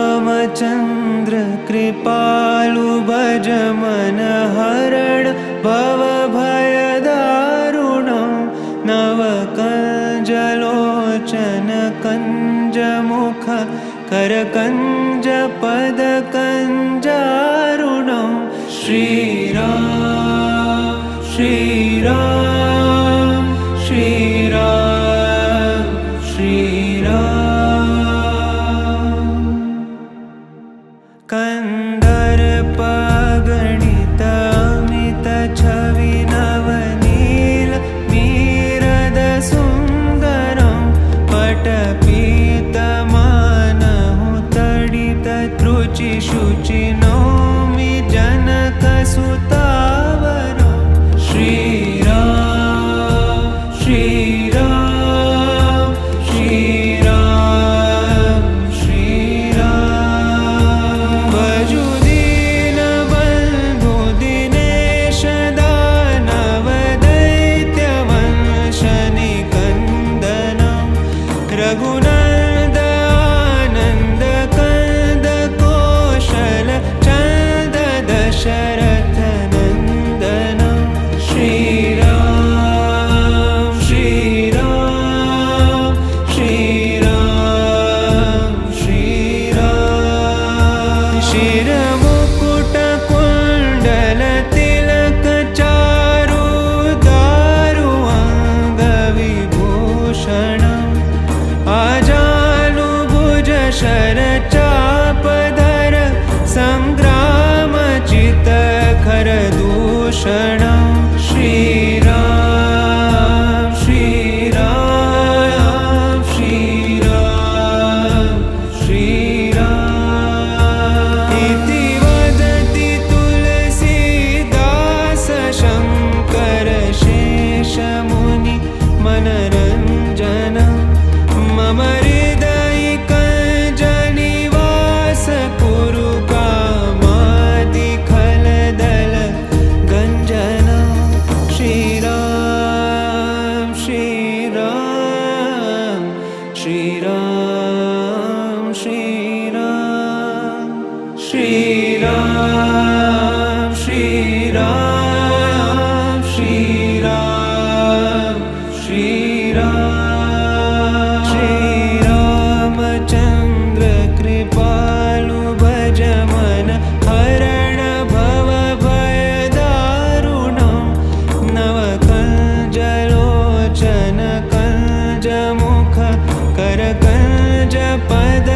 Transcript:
श्रीरामचन्द्र कृपालु भज मन हरण भवभयदारुणं नवकञ्जलोचन कञ्जमुख करकञ्ज पदकञ्जारुणं श्रीराम श्रीराम श्रीराम श्रीराम कन्दर्पगणित अमित छवि नवनील मीरद सुन्दरं पटपीतमानहु तडित त्रुचि शुचि नौमि जनकसुतावरं श्रीराम श्रीराम श्रीराम श्रीराम भजु दीनबन्धु दिनेश दानव दैत्यवंशनिकन्दनं रघुनन्द आनन्द कंद कौशल चन्द दशरथ नन्दनं श्रीराम श्रीराम श्रीराम श्रीराम शिरमुकुट कुण्डल तिलक चारु दारु अङ्गविभूषणम् आजानुभुज शरचापधर सङ्ग्रामचित्तखर दूषणं श्रीराम श्रीराम श्रीराम श्रीराम इति वदति तुलसीदास शङ्कर शेषमुनि मनरञ्जनं मम हृदयिकञ्जनिवास कुरु कामादिखलदल गञ्जनं श्रीराम श्रीराम श्रीराम श्रीराम श्रीराम श्रीराम श्रीराम श्रीराम श्रीरामचन्द्र कृपालु भज मन हरण भवभयदारुणं नवकञ्जलोचन कञ्जमुख करकञ्ज पद